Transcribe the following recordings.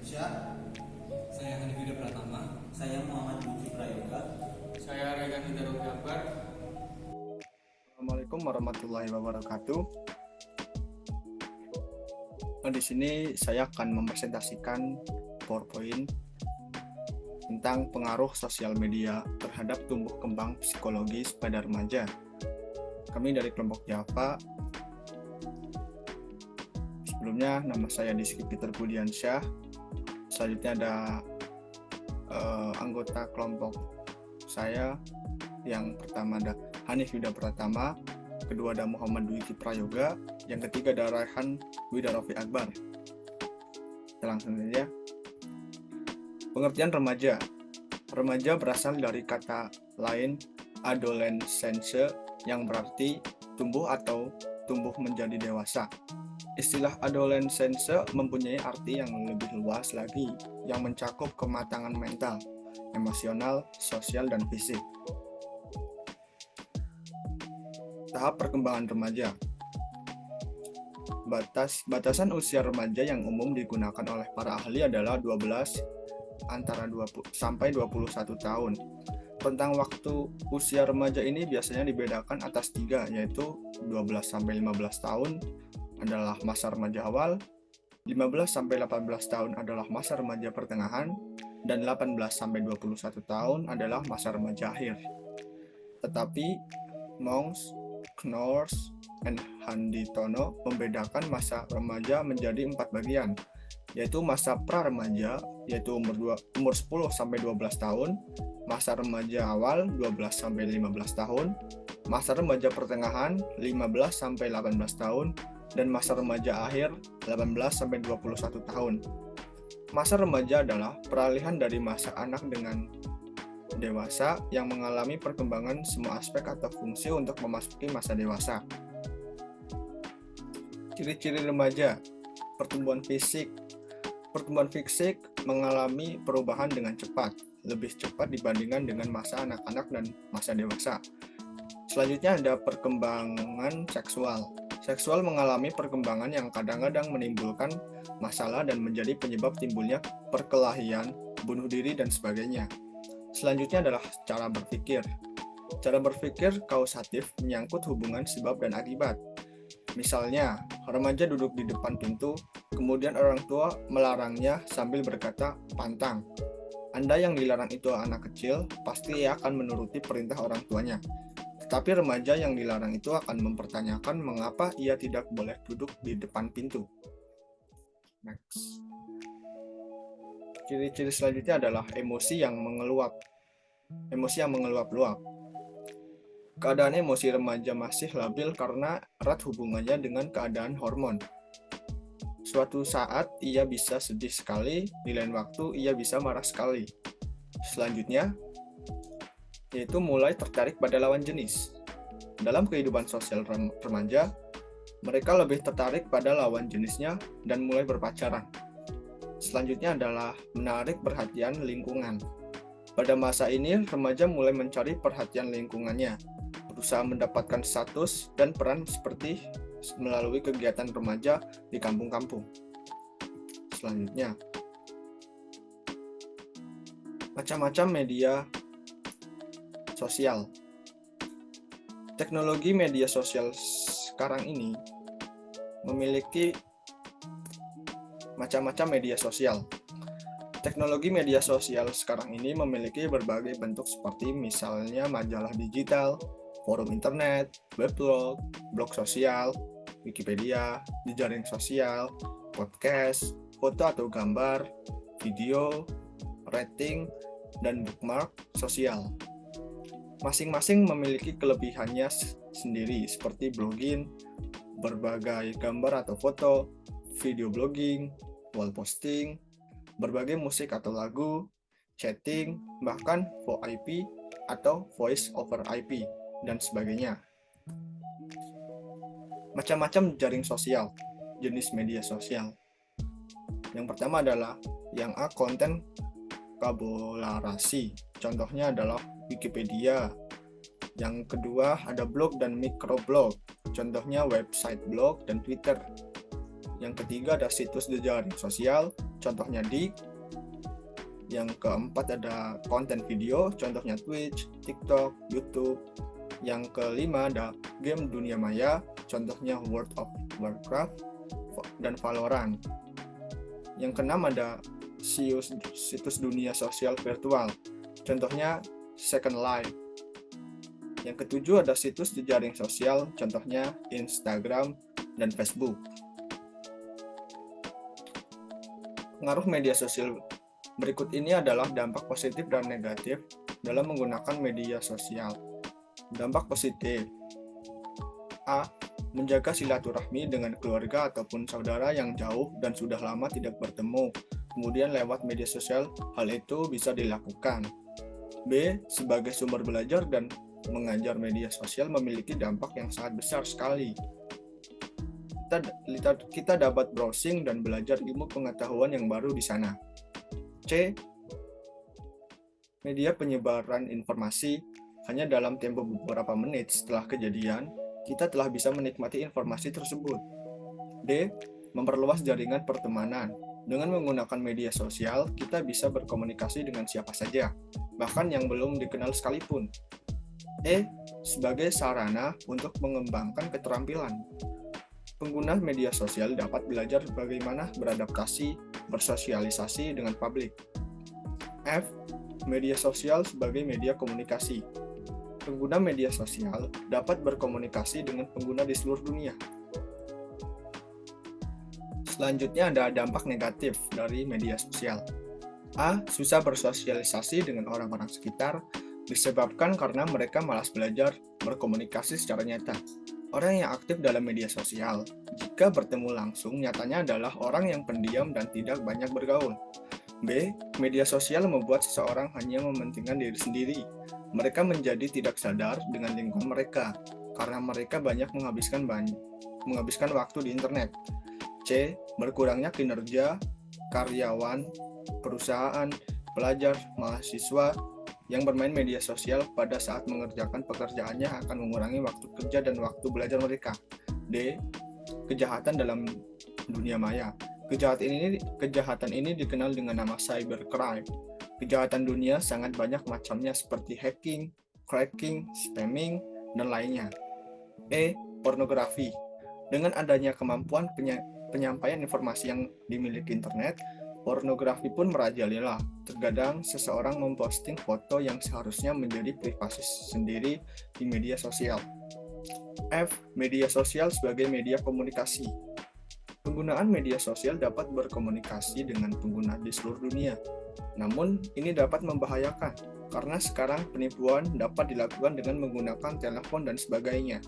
Syah, Saya Hanif Yuda Pratama. saya Muhammad Luki Prayoga. Saya Regan Hidarul Jakbar. Assalamualaikum warahmatullahi wabarakatuh. Di sini saya akan mempresentasikan PowerPoint tentang pengaruh sosial media terhadap tumbuh kembang psikologis pada remaja. Kami dari kelompok Java. Sebelumnya nama saya Rizky Peter Budiansyah. Selanjutnya ada anggota kelompok saya. Yang pertama ada Hanif Yuda Pratama, kedua ada Muhammad Dwiki Prayoga, yang ketiga ada Raihan Widarofi Akbar. Kita langsung saja. Pengertian remaja. Remaja berasal dari kata lain adolescence yang berarti tumbuh atau tumbuh menjadi dewasa. Istilah adolescence mempunyai arti yang lebih luas lagi, yang mencakup kematangan mental, emosional, sosial, dan fisik. Tahap perkembangan remaja. Batasan usia remaja yang umum digunakan oleh para ahli adalah 12 antara 20 sampai 21 tahun. Tentang waktu usia remaja ini biasanya dibedakan atas 3, yaitu 12 sampai 15 tahun adalah masa remaja awal, 15 sampai 18 tahun adalah masa remaja pertengahan, dan 18 sampai 21 tahun adalah masa remaja akhir. Tetapi Monks, Knors, dan Handitono membedakan masa remaja menjadi 4 bagian, yaitu masa pra-remaja, yaitu umur 10 sampai 12 tahun, masa remaja awal 12 sampai 15 tahun, masa remaja pertengahan 15 sampai 18 tahun, dan masa remaja akhir 18 sampai 21 tahun. Masa remaja adalah peralihan dari masa anak dengan dewasa yang mengalami perkembangan semua aspek atau fungsi untuk memasuki masa dewasa. Ciri-ciri remaja. Pertumbuhan fisik. Pertumbuhan fisik mengalami perubahan dengan cepat, lebih cepat dibandingkan dengan masa anak-anak dan masa dewasa. Selanjutnya ada perkembangan seksual. Seksual mengalami perkembangan yang kadang-kadang menimbulkan masalah dan menjadi penyebab timbulnya perkelahian, bunuh diri, dan sebagainya. Selanjutnya adalah cara berpikir. Cara berpikir kausatif menyangkut hubungan sebab dan akibat. Misalnya, remaja duduk di depan pintu, kemudian orang tua melarangnya sambil berkata, "Pantang." Anda yang dilarang itu anak kecil, pasti ia akan menuruti perintah orang tuanya. Tetapi remaja yang dilarang itu akan mempertanyakan mengapa ia tidak boleh duduk di depan pintu. Next. Ciri-ciri selanjutnya adalah emosi yang mengeluap. Emosi yang mengeluap-luap. Keadaan emosi remaja masih labil karena erat hubungannya dengan keadaan hormon. Suatu saat ia bisa sedih sekali, di lain waktu ia bisa marah sekali. Selanjutnya, yaitu mulai tertarik pada lawan jenis. Dalam kehidupan sosial remaja, mereka lebih tertarik pada lawan jenisnya dan mulai berpacaran. Selanjutnya adalah menarik perhatian lingkungan. Pada masa ini, remaja mulai mencari perhatian lingkungannya, berusaha mendapatkan status dan peran seperti melalui kegiatan remaja di kampung-kampung. Selanjutnya, macam-macam media sosial. Teknologi media sosial sekarang ini memiliki macam-macam media sosial. Teknologi media sosial sekarang ini memiliki berbagai bentuk seperti misalnya majalah digital, forum internet, weblog, blog sosial, Wikipedia, jejaring sosial, podcast, foto atau gambar, video, rating, dan bookmark sosial. Masing-masing memiliki kelebihannya sendiri seperti blogging, berbagai gambar atau foto, video blogging, wall posting, berbagai musik atau lagu, chatting, bahkan VoIP atau voice over IP, dan sebagainya. Macam-macam jaring sosial, jenis media sosial. Yang pertama adalah yang A, konten kolaborasi. Contohnya adalah Wikipedia. Yang kedua ada blog dan microblog. Contohnya website blog dan Twitter. Yang ketiga ada situs jejaring sosial, contohnya Dik. Yang keempat ada konten video, contohnya Twitch, TikTok, YouTube. Yang kelima ada game dunia maya, contohnya World of Warcraft dan Valorant. Yang keenam ada situs dunia sosial virtual, contohnya Second Life. Yang ketujuh ada situs jejaring sosial, contohnya Instagram dan Facebook. Pengaruh media sosial berikut ini adalah dampak positif dan negatif dalam menggunakan media sosial. Dampak positif: A. Menjaga silaturahmi dengan keluarga ataupun saudara yang jauh dan sudah lama tidak bertemu. Kemudian lewat media sosial, hal itu bisa dilakukan. B. Sebagai sumber belajar dan mengajar, media sosial memiliki dampak yang sangat besar sekali. Kita dapat browsing dan belajar ilmu pengetahuan yang baru di sana. C. Media penyebaran informasi. Hanya dalam tempo beberapa menit setelah kejadian, kita telah bisa menikmati informasi tersebut. D. Memperluas jaringan pertemanan. Dengan menggunakan media sosial, kita bisa berkomunikasi dengan siapa saja, bahkan yang belum dikenal sekalipun. E. Sebagai sarana untuk mengembangkan keterampilan. Pengguna media sosial dapat belajar bagaimana beradaptasi, bersosialisasi dengan publik. F. Media sosial sebagai media komunikasi. Pengguna media sosial dapat berkomunikasi dengan pengguna di seluruh dunia. Selanjutnya ada dampak negatif dari media sosial. A. Susah bersosialisasi dengan orang-orang sekitar, disebabkan karena mereka malas belajar berkomunikasi secara nyata. Orang yang aktif dalam media sosial, jika bertemu langsung, nyatanya adalah orang yang pendiam dan tidak banyak bergaul. B. Media sosial membuat seseorang hanya mementingkan diri sendiri. Mereka menjadi tidak sadar dengan lingkungan mereka, karena mereka banyak menghabiskan waktu di internet. C. Berkurangnya kinerja karyawan, perusahaan, pelajar, mahasiswa yang bermain media sosial pada saat mengerjakan pekerjaannya akan mengurangi waktu kerja dan waktu belajar mereka. D. Kejahatan dalam dunia maya. Kejahatan ini dikenal dengan nama cybercrime. Kejahatan dunia sangat banyak macamnya seperti hacking, cracking, spamming, dan lainnya. E. Pornografi. Dengan adanya kemampuan penyampaian informasi yang dimiliki internet, pornografi pun merajalela. Terkadang seseorang memposting foto yang seharusnya menjadi privasi sendiri di media sosial. F. Media sosial sebagai media komunikasi. Penggunaan media sosial dapat berkomunikasi dengan pengguna di seluruh dunia. Namun, ini dapat membahayakan, karena sekarang penipuan dapat dilakukan dengan menggunakan telepon dan sebagainya.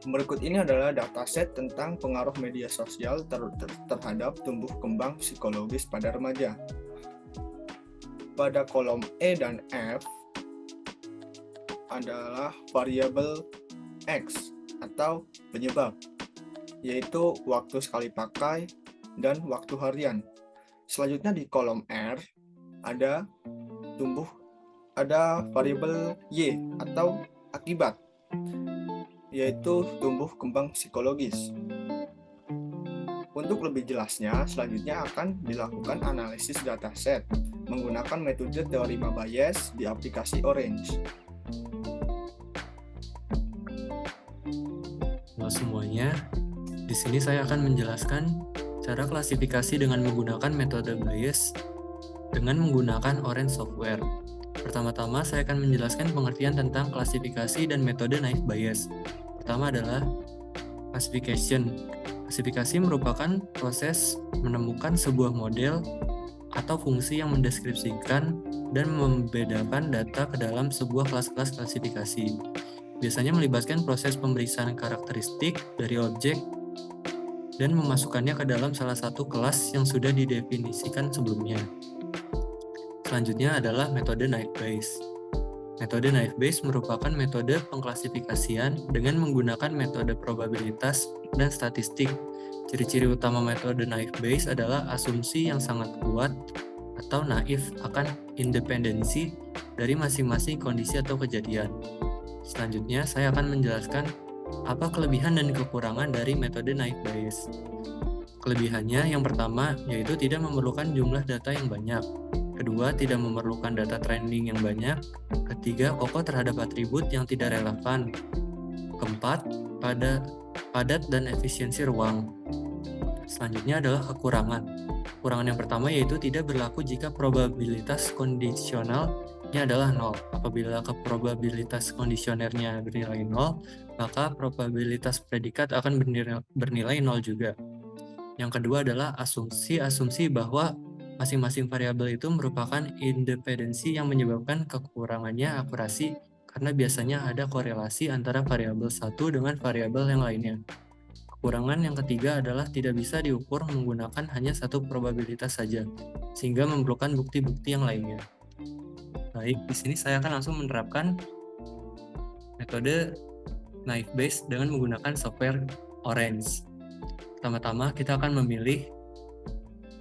Berikut ini adalah dataset tentang pengaruh media sosial terhadap tumbuh kembang psikologis pada remaja. Pada kolom E dan F adalah variabel X atau penyebab, yaitu waktu sekali pakai dan waktu harian. Selanjutnya di kolom R ada variabel Y atau akibat, yaitu tumbuh kembang psikologis. Untuk lebih jelasnya, selanjutnya akan dilakukan analisis dataset menggunakan metode teorema bias di aplikasi Orange. Halo semuanya, di sini saya akan menjelaskan cara klasifikasi dengan menggunakan metode bias dengan menggunakan Orange software. Pertama-tama saya akan menjelaskan pengertian tentang klasifikasi dan metode naive Bayes. Pertama adalah classification. Klasifikasi merupakan proses menemukan sebuah model atau fungsi yang mendeskripsikan dan membedakan data ke dalam sebuah kelas-kelas klasifikasi. Biasanya melibatkan proses pemeriksaan karakteristik dari objek dan memasukkannya ke dalam salah satu kelas yang sudah didefinisikan sebelumnya. Selanjutnya adalah metode naive Bayes. Metode naive Bayes merupakan metode pengklasifikasian dengan menggunakan metode probabilitas dan statistik. Ciri-ciri utama metode naive Bayes adalah asumsi yang sangat kuat atau naif akan independensi dari masing-masing kondisi atau kejadian. Selanjutnya, saya akan menjelaskan apa kelebihan dan kekurangan dari metode naive Bayes? Kelebihannya yang pertama yaitu tidak memerlukan jumlah data yang banyak. Kedua, tidak memerlukan data training yang banyak. Ketiga, kokoh terhadap atribut yang tidak relevan. Keempat, padat dan efisiensi ruang. Selanjutnya adalah kekurangan. Kekurangan yang pertama yaitu tidak berlaku jika probabilitas kondisionalnya adalah 0. Apabila probabilitas kondisionernya bernilai 0, maka probabilitas predikat akan bernilai 0 juga. Yang kedua adalah asumsi bahwa masing-masing variabel itu merupakan independensi yang menyebabkan kekurangannya akurasi karena biasanya ada korelasi antara variabel satu dengan variabel yang lainnya. Kekurangan yang ketiga adalah tidak bisa diukur menggunakan hanya satu probabilitas saja, sehingga memerlukan bukti-bukti yang lainnya. Baik, di sini saya akan langsung menerapkan metode naive Bayes dengan menggunakan software Orange. Pertama-tama kita akan memilih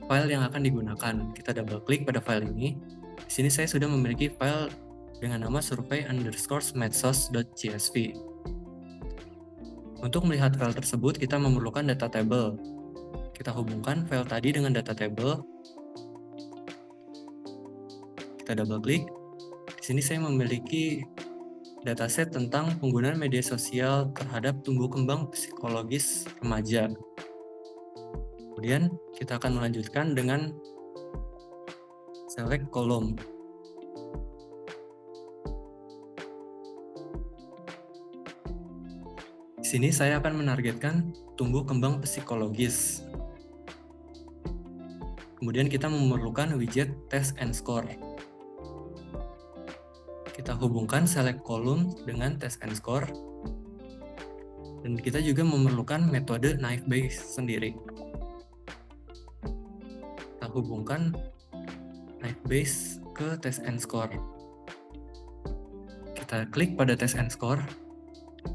file yang akan digunakan. Kita double klik pada file ini. Di sini saya sudah memiliki file dengan nama survey_methods.csv. Untuk melihat file tersebut, kita memerlukan data table. Kita hubungkan file tadi dengan data table. Kita double klik. Di sini saya memiliki dataset tentang penggunaan media sosial terhadap tumbuh kembang psikologis remaja. Kemudian kita akan melanjutkan dengan select column. Di sini saya akan menargetkan tumbuh kembang psikologis. Kemudian kita memerlukan widget test and score. Kita hubungkan select column dengan test and score. Dan kita juga memerlukan metode naive Bayes sendiri. Kita hubungkan naive Bayes ke test and score. Kita klik pada test and score.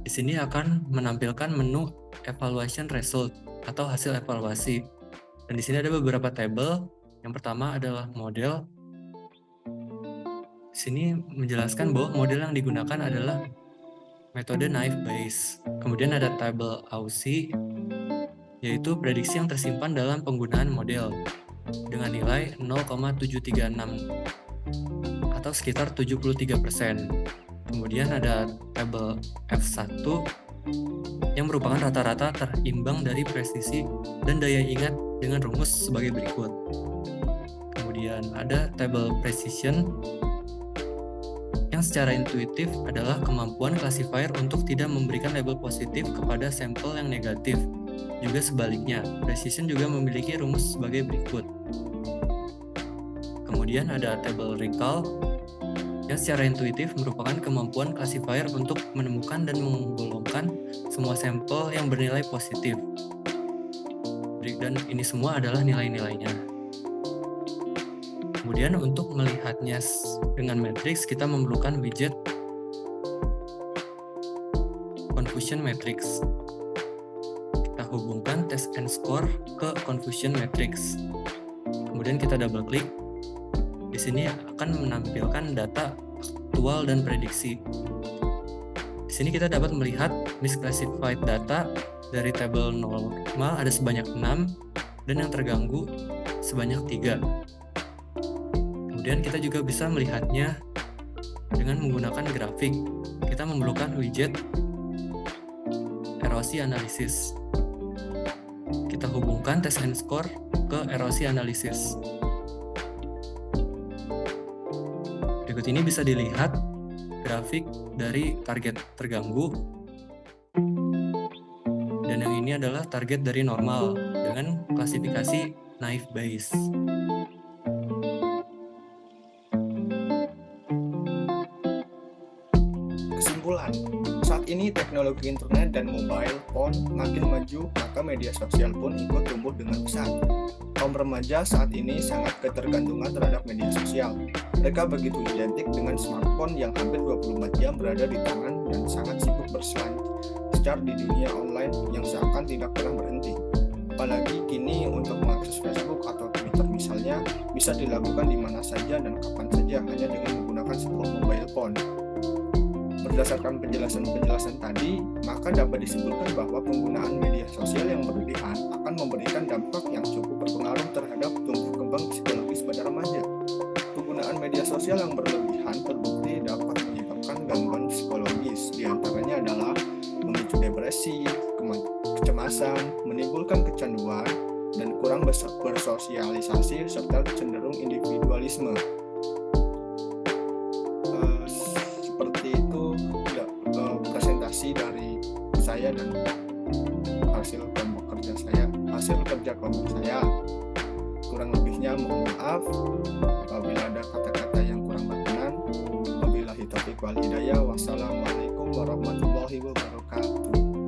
Di sini akan menampilkan menu evaluation result atau hasil evaluasi. Dan di sini ada beberapa tabel. Yang pertama adalah model. Di sini menjelaskan bahwa model yang digunakan adalah metode naive Bayes. Kemudian ada tabel AUSI, yaitu prediksi yang tersimpan dalam penggunaan model dengan nilai 0,736 atau sekitar 73%. Kemudian ada tabel F1 yang merupakan rata-rata terimbang dari presisi dan daya ingat dengan rumus sebagai berikut. Kemudian ada tabel precision yang secara intuitif adalah kemampuan classifier untuk tidak memberikan label positif kepada sampel yang negatif. Juga sebaliknya, precision juga memiliki rumus sebagai berikut. Kemudian ada tabel recall yang secara intuitif merupakan kemampuan classifier untuk menemukan dan menggolongkan semua sampel yang bernilai positif. Dan ini semua adalah nilai-nilainya. Kemudian untuk melihatnya dengan matriks, kita memerlukan widget confusion matrix. Kita hubungkan test and score ke confusion matrix. Kemudian kita double klik. Di sini akan menampilkan data aktual dan prediksi. Di sini kita dapat melihat misclassified data dari tabel normal ada sebanyak 6 dan yang terganggu sebanyak 3. Kemudian kita juga bisa melihatnya dengan menggunakan grafik. Kita memerlukan widget erosi analisis. Kita hubungkan test and score ke erosi analisis. Berikut ini bisa dilihat grafik dari target terganggu, dan yang ini adalah target dari normal dengan klasifikasi naive Bayes. Kesimpulan, saat ini teknologi internet dan mobile phone makin maju, maka media sosial pun ikut tumbuh dengan pesat. Kaum remaja saat ini sangat ketergantungan terhadap media sosial. Mereka begitu identik dengan smartphone yang hampir 24 jam berada di tangan dan sangat sibuk berselancar di dunia online yang seakan tidak pernah berhenti. Apalagi kini untuk mengakses Facebook atau Twitter misalnya bisa dilakukan di mana saja dan kapan saja hanya dengan menggunakan sebuah mobile phone. Berdasarkan penjelasan-penjelasan tadi, maka dapat disimpulkan bahwa penggunaan media sosial yang berlebihan akan memberikan dampak yang cukup berpengaruh terhadap tumbuh kembang psikologis pada remaja. Penggunaan media sosial yang berlebihan terbukti dapat menyebabkan gangguan psikologis, diantaranya adalah memicu depresi, kecemasan, menimbulkan kecanduan, dan kurang bersosialisasi serta cenderung individualisme. Seperti itu presentasi dari saya dan hasil kerja kelompok saya. Kurang lebihnya mohon maaf apabila ada kata-kata yang kurang berkenan. Wabillahi taufiq wal hidayah. Wassalamualaikum warahmatullahi wabarakatuh.